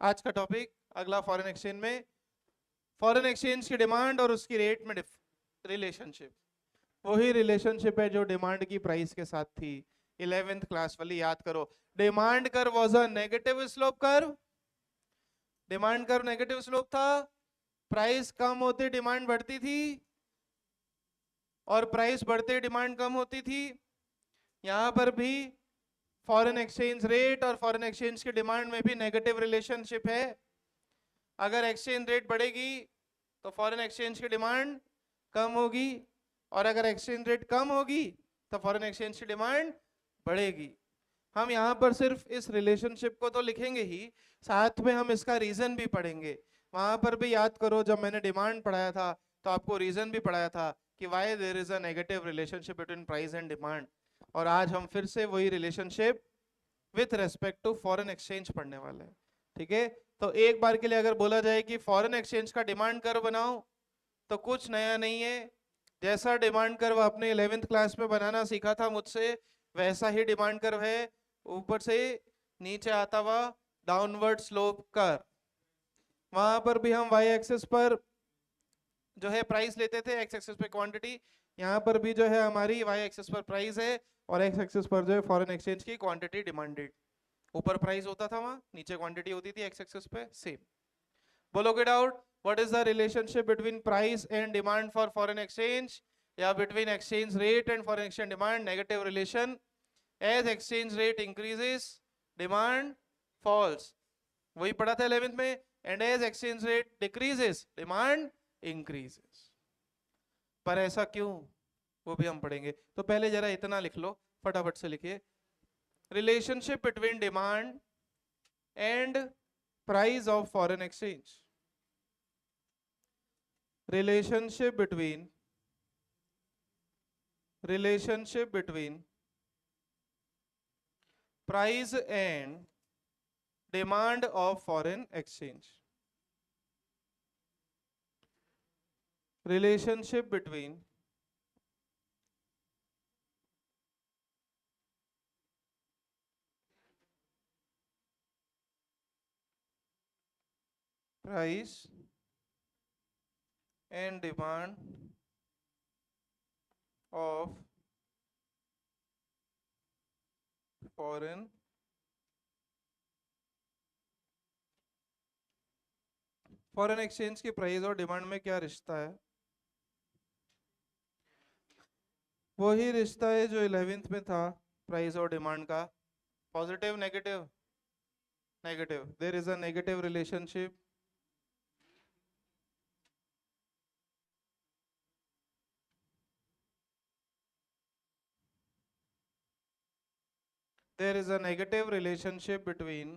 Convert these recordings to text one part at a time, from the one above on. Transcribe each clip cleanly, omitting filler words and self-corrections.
आज का टॉपिक अगला फॉरेन एक्सचेंज में फॉरेन एक्सचेंज की डिमांड और उसकी रेट में रिलेशनशिप। वही रिलेशनशिप है जो डिमांड की प्राइस के साथ थी 11th क्लास वाली, याद करो। Demand curve was a negative slope curve. Demand curve negative slope था, प्राइस कम होते डिमांड बढ़ती थी और प्राइस बढ़ते डिमांड कम होती थी। यहां पर भी फॉरेन एक्सचेंज रेट और फॉरेन एक्सचेंज की डिमांड में भी नेगेटिव रिलेशनशिप है। अगर एक्सचेंज रेट बढ़ेगी तो फॉरेन एक्सचेंज की डिमांड कम होगी, और अगर एक्सचेंज रेट कम होगी तो फॉरेन एक्सचेंज की डिमांड बढ़ेगी। हम यहाँ पर सिर्फ इस रिलेशनशिप को तो लिखेंगे ही, साथ में हम इसका रीजन भी पढ़ेंगे। वहां पर भी याद करो, जब मैंने डिमांड पढ़ाया था तो आपको रीजन भी पढ़ाया था कि why there is a negative relationship between price and demand. और आज हम फिर से वही relationship with respect to foreign exchange पढ़ने वाले हैं। ठीक है, तो एक बार के लिए अगर बोला जाए कि फॉरेन एक्सचेंज का डिमांड कर्व बनाओ तो कुछ नया नहीं है। जैसा डिमांड कर्व आपने 11th क्लास में बनाना सीखा था मुझसे, वैसा ही डिमांड कर्व है। ऊपर से नीचे आता हुआ डाउनवर्ड स्लोप कर्व। वहां पर भी हम वाई एक्सिस पर जो है प्राइस लेते थे, एक्स एक्सिस पे क्वांटिटी। यहाँ पर भी जो है हमारी वाई एक्सिस पर प्राइस है और एक्स एक्सिस पर जो है फॉरेन एक्सचेंज की क्वांटिटी डिमांडेड। ऊपर प्राइस होता था वहां, नीचे क्वांटिटी होती थी एक्स एक्सिस पे, सेम। बोलोगे doubt, what is the relationship between price and demand for foreign exchange, या between exchange rate and foreign exchange demand? Negative relation. As exchange rate increases demand falls, वही पढ़ा था 11th में। And as exchange rate decreases demand increases. पर ऐसा क्यों, वो भी हम पढ़ेंगे। तो पहले जरा इतना लिख लो, फटाफट से लिखिए। Relationship between demand and price of foreign exchange. relationship between price and demand of foreign exchange. Relationship between price and demand of foreign exchange की प्राइस और डिमांड में क्या रिश्ता है? वही रिश्ता है जो 11th में था प्राइस और डिमांड का। Positive negative? Negative. There is a negative relationship between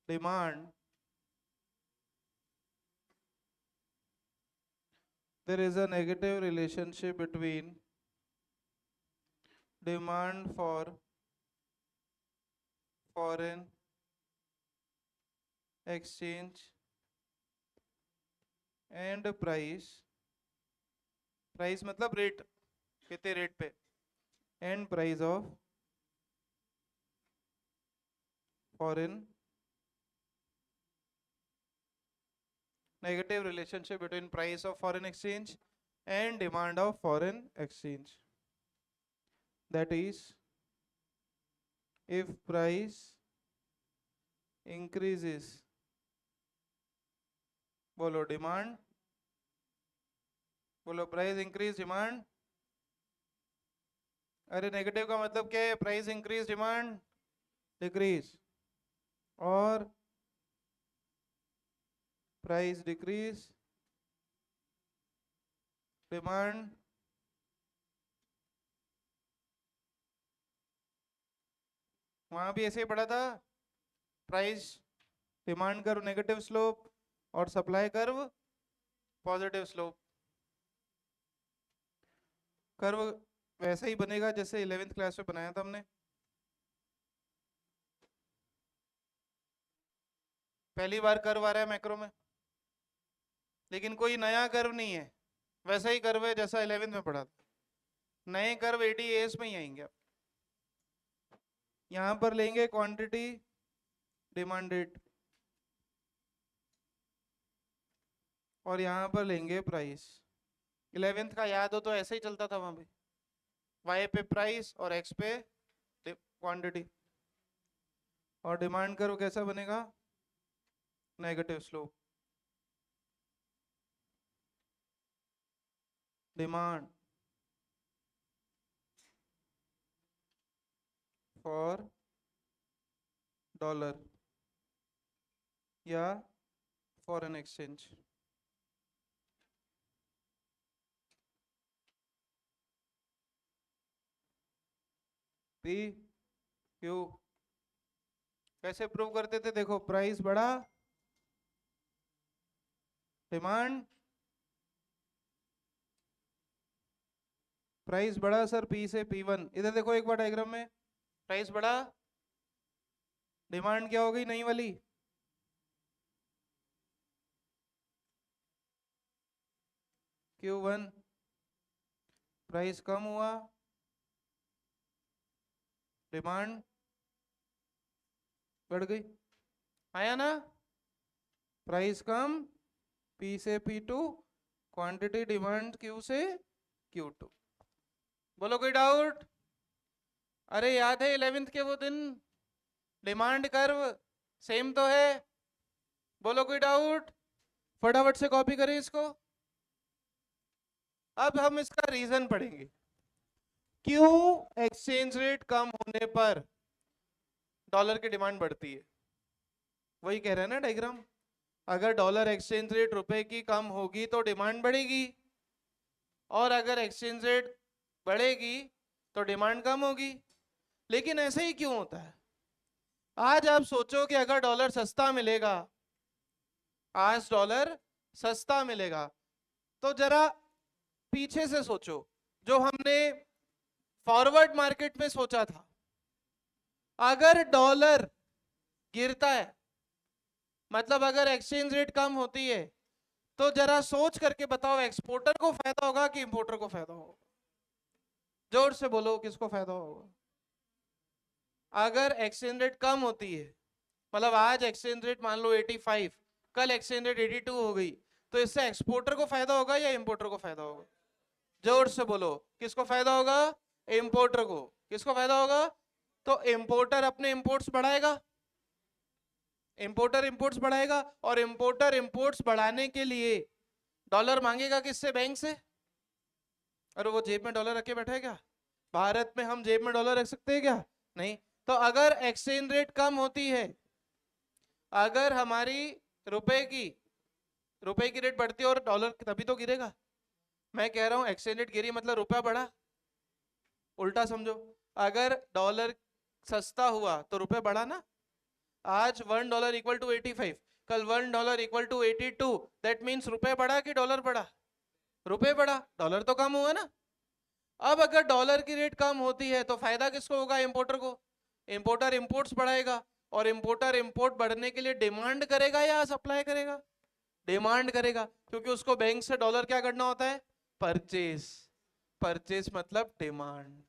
demand, there is a negative relationship between demand for foreign exchange and price, price मतलब रेट, कितने रेट पे, and price of foreign, negative relationship between price of foreign exchange and demand of foreign exchange. That is, if price increases, बोलो demand, बोलो price increase demand. अरे negative का मतलब क्या है? प्राइस इंक्रीज डिमांड डिक्रीज, और price decrease demand. वहां भी ऐसे ही पढ़ा था, price demand curve negative slope और supply curve positive slope. Curve वैसा ही बनेगा जैसे 11th क्लास में बनाया था हमने। पहली बार कर्व आ रहा है मैक्रो में, लेकिन कोई नया कर्व नहीं है, वैसा ही कर्व है जैसा 11th में पढ़ा था। नए कर्व ADAS में ही आएंगे। यहां पर लेंगे क्वांटिटी डिमांड रेट और यहां पर लेंगे प्राइस। 11th का याद हो तो ऐसे ही चलता था वहां पे, वाई पे प्राइस और एक्स पे क्वांटिटी। और डिमांड करो कैसा बनेगा, negative slope. Demand for dollar या फॉरेन एक्सचेंज। पी क्यू कैसे प्रूव करते थे, देखो प्राइस बढ़ा, डिमांड, प्राइस बढ़ा सर पी से P1। इधर देखो एक बार डायग्राम में, प्राइस बढ़ा, डिमांड क्या हो गई नई वाली, Q1, प्राइस कम हुआ, डिमांड बढ़ गई, आया ना, प्राइस कम P से P2, क्वांटिटी डिमांड Q से Q2। बोलो कोई डाउट? अरे याद है 11th के वो दिन, डिमांड कर्व सेम तो है, बोलो कोई डाउट? फटाफट से कॉपी करें इसको। अब हम इसका रीजन पढ़ेंगे, क्यों एक्सचेंज रेट कम होने पर डॉलर की डिमांड बढ़ती है। वही कह रहा है ना डायग्राम, अगर डॉलर एक्सचेंज रेट रुपए की कम होगी तो डिमांड बढ़ेगी, और अगर एक्सचेंज रेट बढ़ेगी तो डिमांड कम होगी। लेकिन ऐसे ही क्यों होता है? आज आप सोचो कि अगर डॉलर सस्ता मिलेगा, आज डॉलर सस्ता मिलेगा, तो जरा पीछे से सोचो, जो हमने फॉरवर्ड मार्केट में सोचा था, अगर डॉलर गिरता है, मतलब अगर एक्सचेंज रेट कम होती है, तो जरा सोच करके बताओ एक्सपोर्टर को फायदा होगा कि इंपोर्टर को फायदा होगा? जोर से बोलो किसको फायदा होगा? अगर एक्सचेंज रेट कम होती है, मतलब आज एक्सचेंज रेट मान लो 85, कल एक्सचेंज रेट 82 हो गई, तो इससे एक्सपोर्टर को फायदा होगा या इंपोर्टर को फायदा होगा? जोर से बोलो किसको फायदा होगा? इंपोर्टर को। किसको फायदा होगा? तो इंपोर्टर अपने इंपोर्ट्स बढ़ाएगा, इंपोर्टर इंपोर्ट्स बढ़ाएगा, और इंपोर्टर इंपोर्ट्स बढ़ाने के लिए डॉलर मांगेगा किससे? बैंक से। अरे वो जेब में डॉलर रखे बैठे है क्या? भारत में हम जेब में डॉलर रख सकते हैं क्या? नहीं। तो अगर एक्सचेंज रेट कम होती है, अगर हमारी रुपए की रेट बढ़ती है और डॉलर तभी तो गिरेगा। मैं कह रहा हूं एक्सचेंज रेट गिरी मतलब रुपया बढ़ा, उल्टा समझो, अगर डॉलर सस्ता हुआ तो रुपया बढ़ा ना। आज $1 इक्वल टू 85, कल $1 इक्वल टू 82, दैट मीन्स रुपये बढ़ा कि डॉलर बढ़ा? रुपये बढ़ा, डॉलर तो कम हुआ ना। अब अगर डॉलर की रेट कम होती है तो फायदा किसको होगा? इंपोर्टर को। इंपोर्टर इंपोर्ट्स बढ़ाएगा, और इंपोर्टर इंपोर्ट बढ़ने के लिए डिमांड करेगा या सप्लाई करेगा? डिमांड करेगा, क्योंकि उसको बैंक से डॉलर क्या करना होता है? परचेज। परचेज मतलब डिमांड,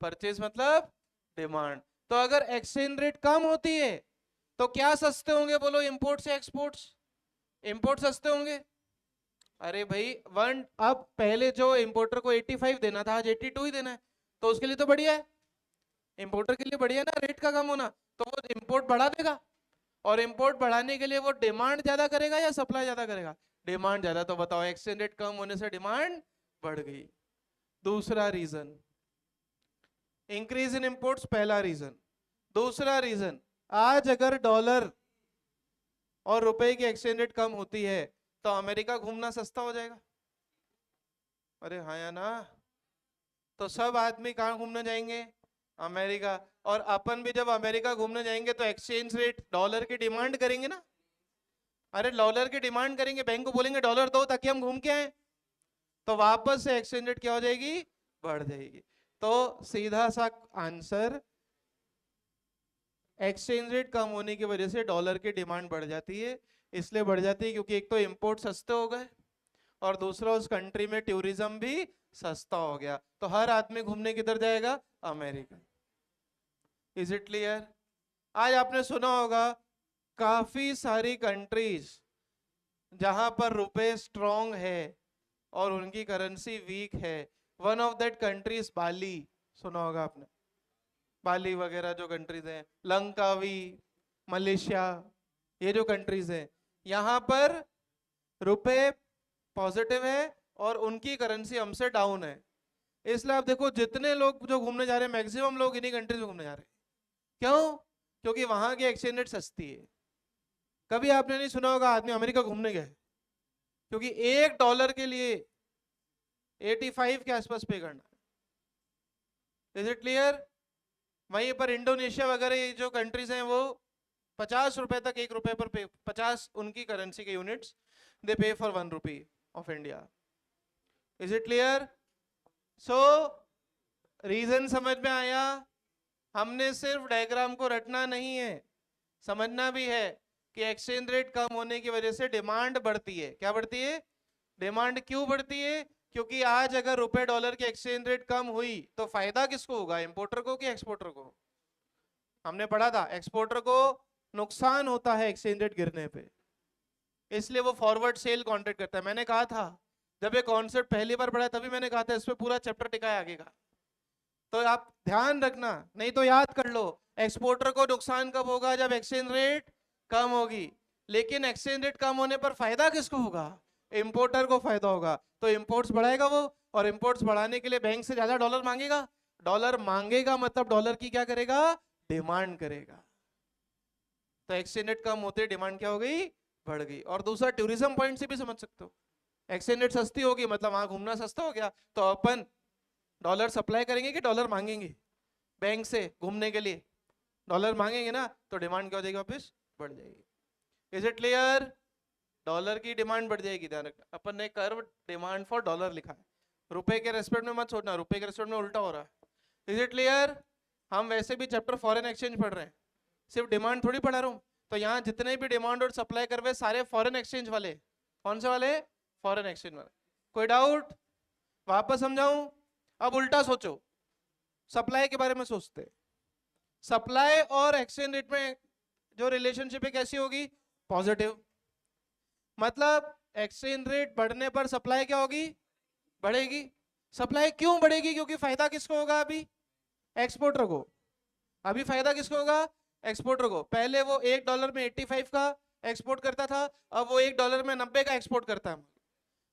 परचेज मतलब डिमांड। तो अगर एक्सचेंज रेट कम होती है तो क्या सस्ते होंगे? बोलो इंपोर्ट से एक्सपोर्ट्स। इंपोर्ट सस्ते होंगे। अरे भाई अब पहले जो इंपोर्टर को 85 देना था, आज 82 ही देना है, तो उसके लिए तो बढ़िया है, इंपोर्टर के लिए बढ़िया ना रेट का कम होना। तो वो इंपोर्ट बढ़ा देगा, और इंपोर्ट बढ़ाने के लिए वो डिमांड ज्यादा करेगा या सप्लाई ज्यादा करेगा? डिमांड ज्यादा। तो बताओ एक्सचेंज रेट कम होने से डिमांड बढ़ गई। दूसरा रीजन, इंक्रीज इन इंपोर्ट्स, पहला रीजन। दूसरा रीजन, आज अगर डॉलर और रुपए की एक्सचेंज रेट कम होती है तो अमेरिका घूमना सस्ता हो जाएगा। अरे हाँ या ना? तो सब आदमी कहाँ घूमने जाएंगे? अमेरिका। और अपन भी जब अमेरिका घूमने जाएंगे तो एक्सचेंज रेट डॉलर की डिमांड करेंगे ना। अरे डॉलर की डिमांड करेंगे, बैंक को बोलेंगे डॉलर दो ताकि हम घूम के आए, तो वापस से एक्सचेंज रेट क्या हो जाएगी? बढ़ जाएगी। तो सीधा सा आंसर, एक्सचेंज रेट कम होने की वजह से डॉलर की डिमांड बढ़ जाती है। इसलिए बढ़ जाती है क्योंकि एक तो इंपोर्ट सस्ते हो गए, और दूसरा उस कंट्री में टूरिज्म भी सस्ता हो गया, तो हर आदमी घूमने किधर जाएगा? अमेरिका। Is it clear? आज आपने सुना होगा काफी सारी कंट्रीज जहां पर रुपए स्ट्रॉन्ग है और उनकी करेंसी वीक है। वन ऑफ दैट कंट्रीज बाली, सुना होगा आपने, बाली वगैरह जो कंट्रीज हैं, लंकावी, मलेशिया, ये जो कंट्रीज हैं, यहाँ पर रुपए पॉजिटिव है और उनकी करेंसी हमसे डाउन है। इसलिए आप देखो जितने लोग जो घूमने जा रहे हैं, मैक्सिमम लोग इन्हीं कंट्रीज में घूमने जा रहे हैं। क्यों? क्योंकि वहां की एक्सचेंज रेट सस्ती है। कभी आपने नहीं सुना होगा आदमी अमेरिका घूमने गए, क्योंकि $1 के लिए 85 के आसपास पे करना है। Is it clear? वहीं पर इंडोनेशिया वगैरह ये जो कंट्रीज हैं वो ₹50 तक, ₹1 पर पे, 50 उनकी करेंसी के units they pay for ₹1 of India. Is it clear? So reason समझ में आया? हमने सिर्फ डायग्राम को रटना नहीं है, समझना भी है कि एक्सचेंज रेट कम होने की वजह से डिमांड बढ़ती है। क्या बढ़ती है? डिमांड क्यों बढ़ती है? क्योंकि आज अगर रुपए डॉलर की एक्सचेंज रेट कम हुई तो फायदा किसको होगा, इंपोर्टर को कि एक्सपोर्टर को? हमने पढ़ा था एक्सपोर्टर को नुकसान होता है एक्सचेंज रेट गिरने पे, इसलिए वो फॉरवर्ड सेल कॉन्ट्रैक्ट करता है। मैंने कहा था जब ये कॉन्सेप्ट पहली बार पढ़ा तभी मैंने कहा था इस पे पूरा चैप्टर टिका है आगे का, तो आप ध्यान रखना, नहीं तो याद कर लो। एक्सपोर्टर को नुकसान कब होगा? जब एक्सचेंज रेट कम होगी। लेकिन एक्सचेंज रेट कम होने पर फायदा किसको होगा? इंपोर्टर को फायदा होगा। तो इंपोर्ट्स बढ़ाएगा वो, और इंपोर्ट्स बढ़ाने के लिए बैंक से ज्यादा डॉलर मांगेगा। डॉलर मांगेगा मतलब डॉलर की क्या करेगा? डिमांड करेगा। तो एक्सचेंज रेट कम होते डिमांड क्या हो गई? बढ़ गई। और दूसरा टूरिज्म पॉइंट से भी समझ सकते हो, एक्सचेंज रेट सस्ती होगी मतलब वहां घूमना सस्ता हो गया, तो अपन डॉलर सप्लाई करेंगे कि डॉलर मांगेंगे बैंक से घूमने के लिए? डॉलर मांगेंगे ना, तो डिमांड क्या हो जाएगी? वापस बढ़ जाएगी। Is it clear? डॉलर की डिमांड बढ़ जाएगी। ध्यान रखना, अपन ने कर्व डिमांड फॉर डॉलर लिखा है, रुपए के रेस्पेक्ट में मत सोचना, रुपए के रेस्पेक्ट में उल्टा हो रहा है। Is it clear? हम वैसे भी चैप्टर फॉरेन एक्सचेंज पढ़ रहे हैं, सिर्फ डिमांड थोड़ी पढ़ा रहा हूँ। तो यहाँ जितने भी डिमांड और सप्लाई कर रहे सारे फॉरेन एक्सचेंज वाले। कौन से वाले? फॉरेन एक्सचेंज वाले। कोई डाउट? वापस समझाऊं? अब उल्टा सोचो, सप्लाई के बारे में सोचते। सप्लाई और एक्सचेंज रेट में जो रिलेशनशिप है कैसी होगी? पॉजिटिव। मतलब एक्सचेंज रेट बढ़ने पर सप्लाई क्या होगी? बढ़ेगी। सप्लाई क्यों बढ़ेगी? क्योंकि फायदा किसको होगा? अभी एक्सपोर्टर को। अभी फायदा किसको होगा? एक्सपोर्टर को। पहले वो $1 में 85 का एक्सपोर्ट करता था, अब वो $1 में 90 का एक्सपोर्ट करता है।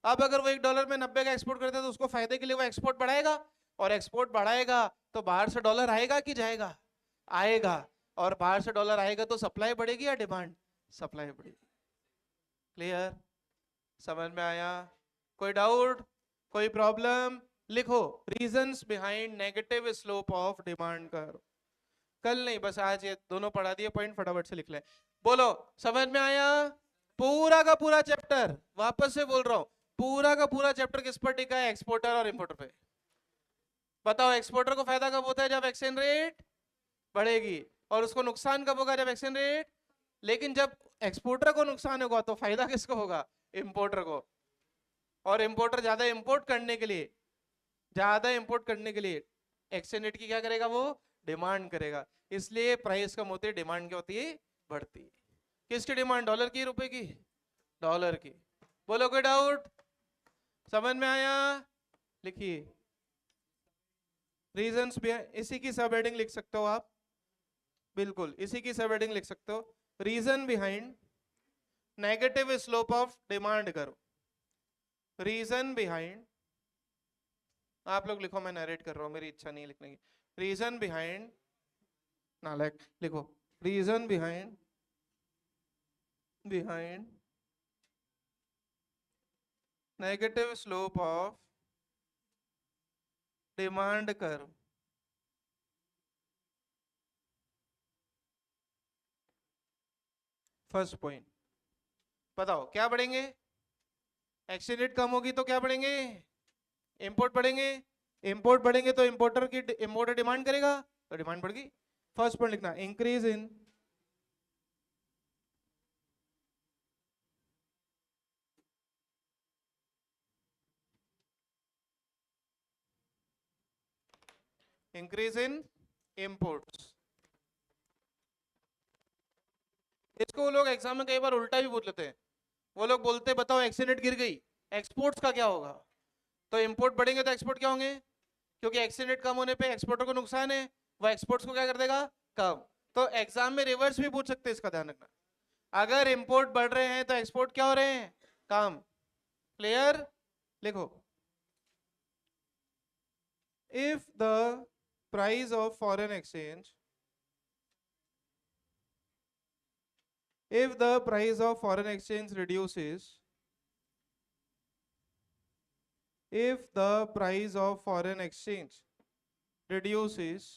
अब अगर वो $1 में 90 का एक्सपोर्ट करता है तो उसको फायदे के लिए वो एक्सपोर्ट बढ़ाएगा, और एक्सपोर्ट बढ़ाएगा तो बाहर से डॉलर आएगा कि जाएगा? आएगा। और बाहर से डॉलर आएगा तो सप्लाई बढ़ेगी या डिमांड? सप्लाई बढ़ेगी। क्लियर? समझ में आया? कोई डाउट? कोई प्रॉब्लम? लिखो reasons behind negative slope of demand curve. कल नहीं, बस आज ये दोनों पढ़ा दिए पॉइंट, फटाफट से लिख ले। बोलो समझ में आया? पूरा का पूरा चैप्टर, वापस से बोल रहा हूं, पूरा का पूरा चैप्टर किस पर टिका है? एक्सपोर्टर और इंपोर्टर पे। बताओ एक्सपोर्टर को फायदा कब होता है? जब एक्सचेंज रेट बढ़ेगी। और उसको नुकसान कब होगा? जब एक्सचेंज रेट। लेकिन जब एक्सपोर्टर को नुकसान होगा तो फायदा किसको होगा? इंपोर्टर को। और इंपोर्टर ज्यादा इंपोर्ट करने के लिए, ज्यादा इंपोर्ट करने के लिए एक्सचेंज रेट की क्या करेगा? वो डिमांड करेगा। इसलिए प्राइस कम होती है, डिमांड क्या होती है? बढ़ती है। किसकी डिमांड? डॉलर की, रुपए की? डॉलर की। बोलो कोई डाउट? समझ में आया? लिखिए रीजंस बिहाइंड, इसी की सब हेडिंग लिख सकते हो आप, बिल्कुल इसी की सब हेडिंग लिख सकते हो, reason behind negative slope of demand करो। रीजन बिहाइंड, आप लोग लिखो, मैं नरेट कर रहा हूं, मेरी इच्छा नहीं है लिखने की। रीजन बिहाइंड, नालायक लिखो, reason behind behind negative slope of demand curve. First point, बताओ क्या बढ़ेंगे? एक्सचेंज रेट कम होगी तो क्या बढ़ेंगे? इंपोर्ट बढ़ेंगे। इंपोर्ट बढ़ेंगे तो इंपोर्टर डिमांड करेगा, तो डिमांड बढ़ गई। फर्स्ट पॉइंट लिखना, increase in increase in imports. इसको वो लोग एग्जाम में कई बार उल्टा भी पूछ लेते हैं। वो लोग बोलते हैं बताओ एक्सचेंज रेट गिर गई, एक्सपोर्ट्स का क्या होगा? तो इंपोर्ट बढ़ेंगे तो एक्सपोर्ट क्या होंगे? क्योंकि एक्सचेंज रेट कम होने पे एक्सपोर्टर को नुकसान है, वो एक्सपोर्ट्स को क्या कर देगा? कम। तो एग्जाम में रिवर्स भी पूछ सकते हैं, इसका ध्यान रखना। अगर इंपोर्ट बढ़ रहे हैं तो एक्सपोर्ट क्या हो रहे हैं? कम। क्लियर? लिखो, if the price of foreign exchange, if the price of foreign exchange reduces, if the price of foreign exchange reduces,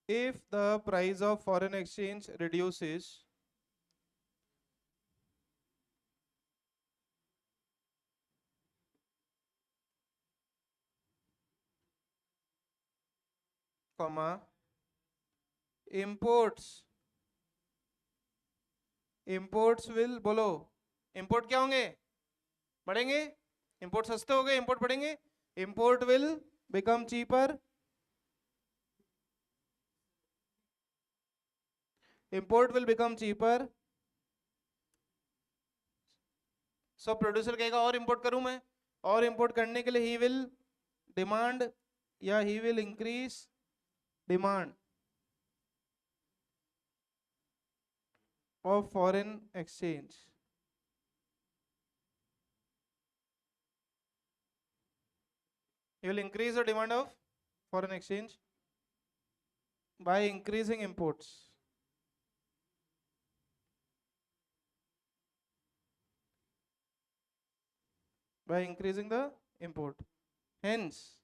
if the price of foreign exchange reduces, comma, imports will, बोलो, import क्या होंगे? बढ़ेंगे। Import सस्ते हो गए, import बढ़ेंगे। Import will become cheaper, import will become cheaper. So producer कहेगा और इंपोर्ट करूं मैं, और इंपोर्ट करने के लिए ही विल डिमांड या he will increase demand of foreign exchange. You will increase the demand of foreign exchange by increasing imports. By increasing the import. Hence,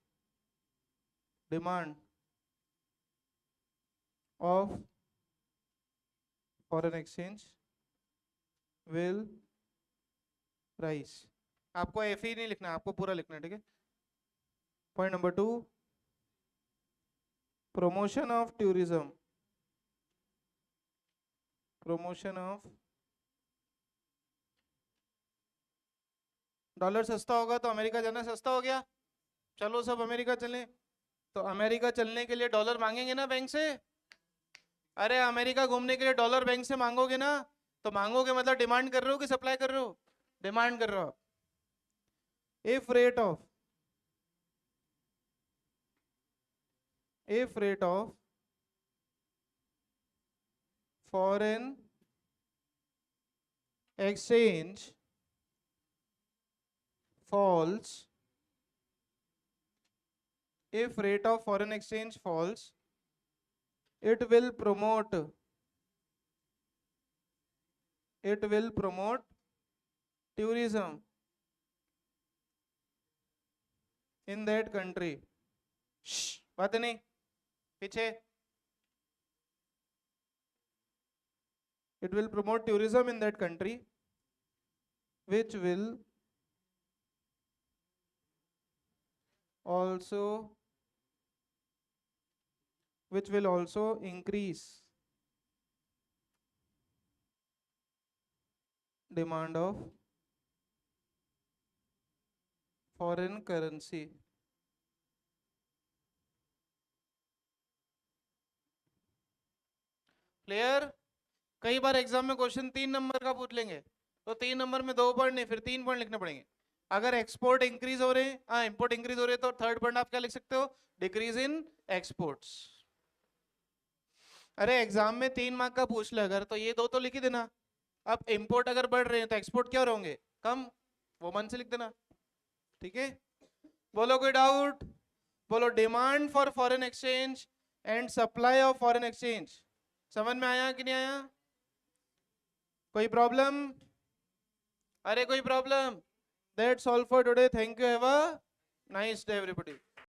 demand of foreign exchange will rise. आपको F ही नहीं लिखना, आपको पूरा लिखना है, ठीक है? Point number 2, promotion of tourism, promotion of, dollar सस्ता होगा तो अमेरिका जाना सस्ता हो गया, चलो सब अमेरिका चलें। तो अमेरिका चलने के लिए डॉलर मांगेंगे ना बैंक से। अरे अमेरिका घूमने के लिए डॉलर बैंक से मांगोगे ना, तो मांगोगे मतलब डिमांड कर रहे हो कि सप्लाई कर रहे हो? डिमांड कर रहे हो। if rate of foreign exchange falls, if rate of foreign exchange falls, it will promote tourism in that country. बात नहीं पीछे। It will promote tourism in that country, which will also increase demand of foreign currency. Clear? कई बार exam में question 3 number का पूछ लेंगे, तो 3 number में 2 पॉइंट नहीं, फिर 3 पॉइंट लिखने पड़ेंगे। अगर एक्सपोर्ट इंक्रीज हो रहे हैं, हाँ इंपोर्ट इंक्रीज हो रहे हैं, तो थर्ड पॉइंट आप क्या लिख सकते हो? Decrease in exports. अरे एग्जाम में 3 मार्क का पूछ ले अगर, तो ये 2 तो लिख ही देना। अब इंपोर्ट अगर बढ़ रहे हैं तो एक्सपोर्ट क्या होंगे? कम। वो मन से लिख देना, ठीक है? बोलो कोई डाउट? बोलो, demand for foreign exchange and supply of foreign exchange. समझ में आया कि नहीं आया? कोई प्रॉब्लम? अरे कोई problem? That's all for today. Thank you, have a nice day everybody.